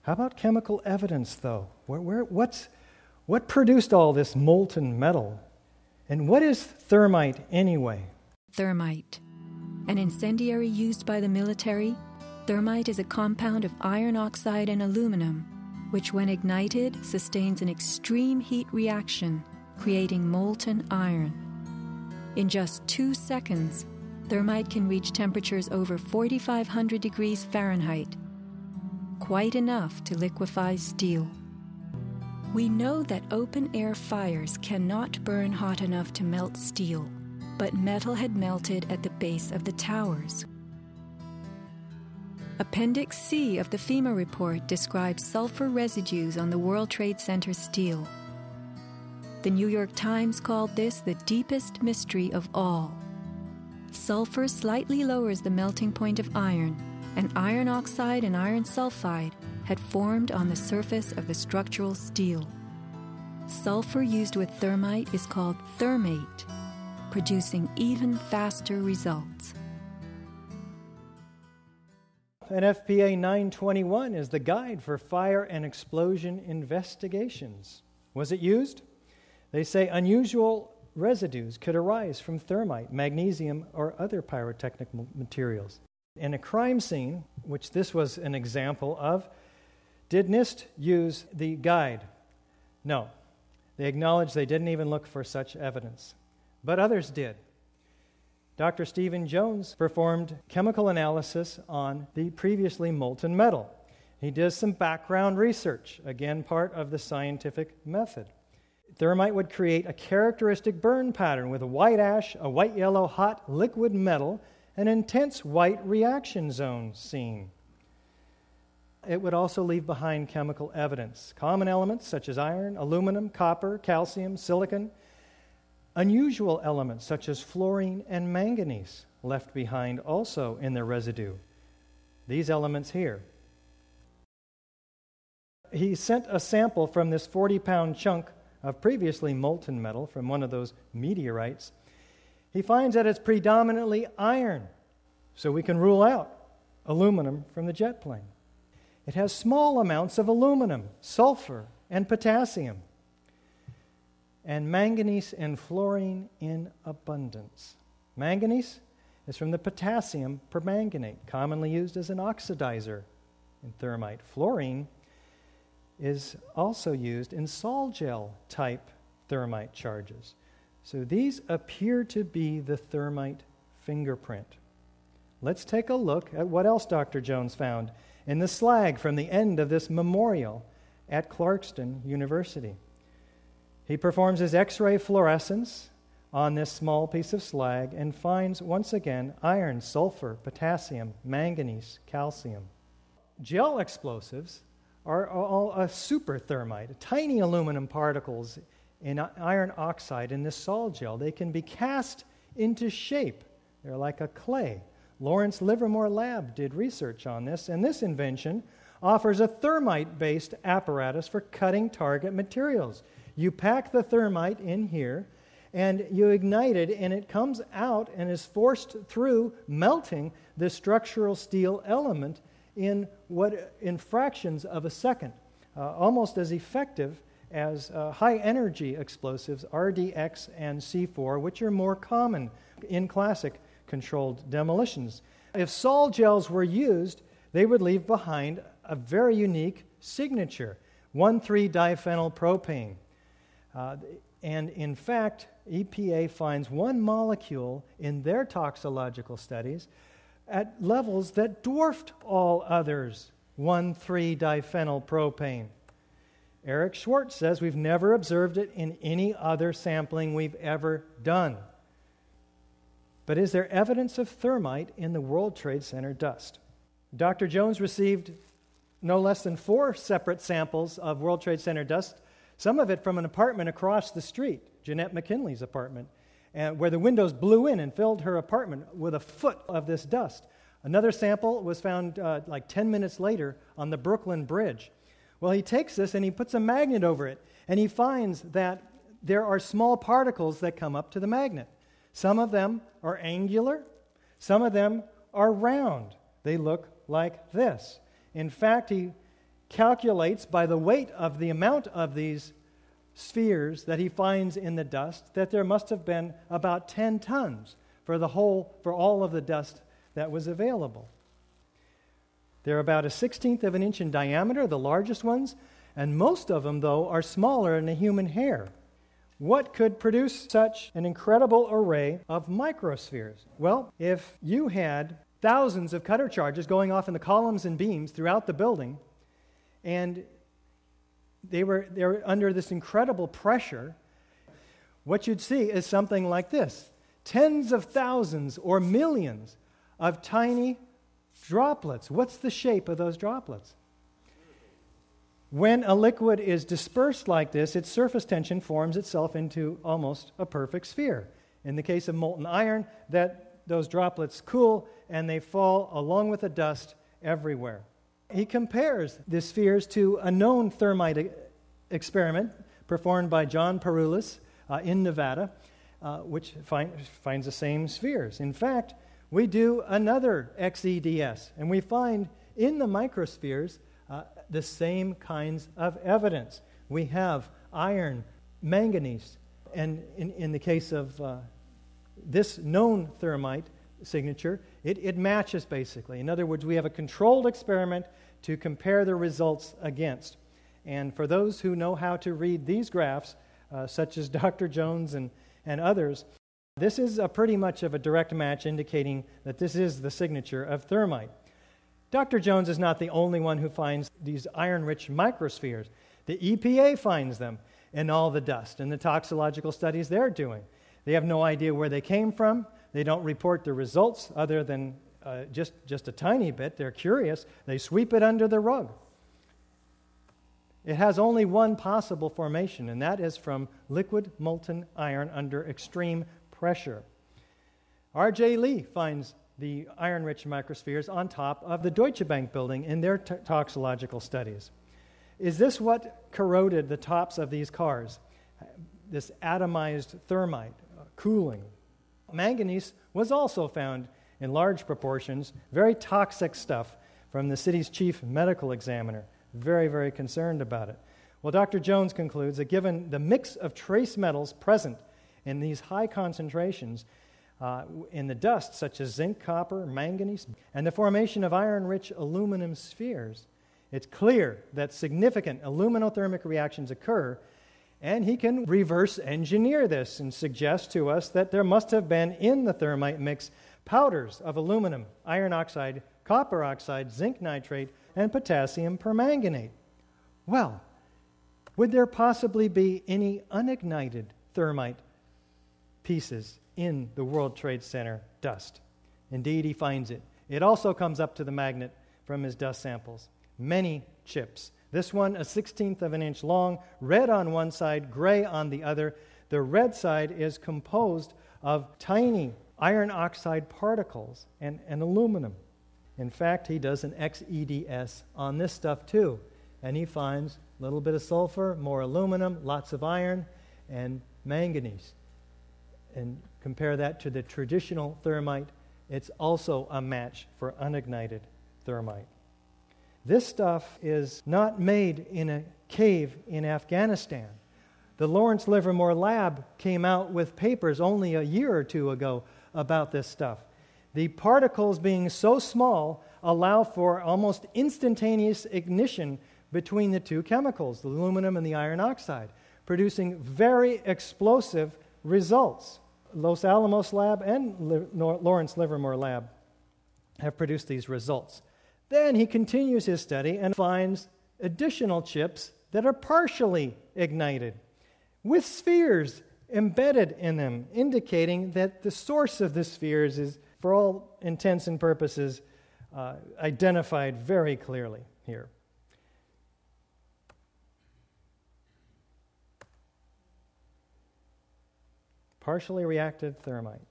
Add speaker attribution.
Speaker 1: How about chemical evidence, though? What produced all this molten metal? And what is thermite anyway?
Speaker 2: Thermite. An incendiary used by the military, thermite is a compound of iron oxide and aluminum, which when ignited sustains an extreme heat reaction, creating molten iron. In just 2 seconds, thermite can reach temperatures over 4,500 degrees Fahrenheit, quite enough to liquefy steel. We know that open-air fires cannot burn hot enough to melt steel, but metal had melted at the base of the towers. Appendix C of the FEMA report describes sulfur residues on the World Trade Center steel. The New York Times called this the deepest mystery of all. Sulfur slightly lowers the melting point of iron, and iron oxide and iron sulfide had formed on the surface of the structural steel. Sulfur used with thermite is called thermate, producing even faster results.
Speaker 1: NFPA 921 is the guide for fire and explosion investigations. Was it used? They say unusual residues could arise from thermite, magnesium, or other pyrotechnic materials. In a crime scene, which this was an example of, did NIST use the guide? No. They acknowledged they didn't even look for such evidence. But others did. Dr. Stephen Jones performed chemical analysis on the previously molten metal. He did some background research, again part of the scientific method. Thermite would create a characteristic burn pattern with a white ash, a white-yellow hot liquid metal, an intense white reaction zone seen. It would also leave behind chemical evidence, common elements such as iron, aluminum, copper, calcium, silicon, unusual elements such as fluorine and manganese left behind also in the residue. These elements here. He sent a sample from this 40-pound chunk of previously molten metal from one of those meteorites. He finds that it's predominantly iron, so we can rule out aluminum from the jet plane. It has small amounts of aluminum, sulfur, and potassium, and manganese and fluorine in abundance. Manganese is from the potassium permanganate, commonly used as an oxidizer in thermite. Fluorine is also used in sol-gel-type thermite charges. So these appear to be the thermite fingerprint. Let's take a look at what else Dr. Jones found in the slag from the end of this memorial at Clarkston University. He performs his X-ray fluorescence on this small piece of slag and finds, once again, iron, sulfur, potassium, manganese, calcium. Gel explosives are all a super thermite, tiny aluminum particles in iron oxide in this sol gel. They can be cast into shape. They're like a clay. Lawrence Livermore Lab did research on this, and this invention offers a thermite-based apparatus for cutting target materials. You pack the thermite in here, and you ignite it, and it comes out and is forced through melting the structural steel element in fractions of a second, almost as effective as high-energy explosives, RDX and C4, which are more common in classic controlled demolitions. If sol gels were used, they would leave behind a very unique signature, 1,3-diphenyl propane. And in fact, EPA finds one molecule in their toxicological studies at levels that dwarfed all others, 1,3-diphenyl propane. Eric Schwartz says we've never observed it in any other sampling we've ever done. But is there evidence of thermite in the World Trade Center dust? Dr. Jones received no less than 4 separate samples of World Trade Center dust, some of it from an apartment across the street, Jeanette McKinley's apartment, where the windows blew in and filled her apartment with a foot of this dust. Another sample was found like 10 minutes later on the Brooklyn Bridge. Well, he takes this and he puts a magnet over it, and he finds that there are small particles that come up to the magnet. Some of them are angular, some of them are round. They look like this. In fact, he calculates by the weight of the amount of these spheres that he finds in the dust that there must have been about 10 tons for all of the dust that was available. They're about a 1/16 of an inch in diameter, the largest ones, and most of them, though, are smaller than a human hair. What could produce such an incredible array of microspheres? Well, if you had thousands of cutter charges going off in the columns and beams throughout the building, and they were under this incredible pressure, what you'd see is something like this. Tens of thousands or millions of tiny droplets. What's the shape of those droplets? When a liquid is dispersed like this, its surface tension forms itself into almost a perfect sphere. In the case of molten iron, those droplets cool and they fall along with the dust everywhere. He compares the spheres to a known thermite experiment performed by John Peroulis in Nevada, which finds the same spheres. In fact, we do another XEDS, and we find in the microspheres the same kinds of evidence. We have iron, manganese, and in the case of this known thermite signature, it matches basically. In other words, we have a controlled experiment to compare the results against. And for those who know how to read these graphs, such as Dr. Jones and others, this is pretty much of a direct match indicating that this is the signature of thermite. Dr. Jones is not the only one who finds these iron-rich microspheres. The EPA finds them in all the dust in the toxicological studies they're doing. They have no idea where they came from. They don't report the results other than just a tiny bit. They're curious. They sweep it under the rug. It has only one possible formation, and that is from liquid molten iron under extreme pressure. R.J. Lee finds the iron-rich microspheres on top of the Deutsche Bank building in their toxicological studies. Is this what corroded the tops of these cars? This atomized thermite, cooling. Manganese was also found in large proportions, very toxic stuff from the city's chief medical examiner. Very, very concerned about it. Well, Dr. Jones concludes that given the mix of trace metals present in these high concentrations in the dust, such as zinc, copper, manganese, and the formation of iron-rich aluminum spheres, it's clear that significant aluminothermic reactions occur, and he can reverse engineer this and suggest to us that there must have been in the thermite mix powders of aluminum, iron oxide, copper oxide, zinc nitrate, and potassium permanganate. Well, would there possibly be any unignited thermite pieces in the World Trade Center dust? Indeed, he finds it. It also comes up to the magnet from his dust samples. Many chips. This one, a 1/16 of an inch long, red on one side, gray on the other. The red side is composed of tiny iron oxide particles and aluminum. In fact, he does an XEDS on this stuff too, and he finds a little bit of sulfur, more aluminum, lots of iron, and manganese. And compare that to the traditional thermite, it's also a match for unignited thermite. This stuff is not made in a cave in Afghanistan. The Lawrence Livermore Lab came out with papers only a year or two ago about this stuff. The particles being so small allow for almost instantaneous ignition between the two chemicals, the aluminum and the iron oxide, producing very explosive results. Los Alamos Lab and Lawrence Livermore Lab have produced these results. Then he continues his study and finds additional chips that are partially ignited with spheres embedded in them, indicating that the source of the spheres is, for all intents and purposes, identified very clearly here. Partially reacted thermite.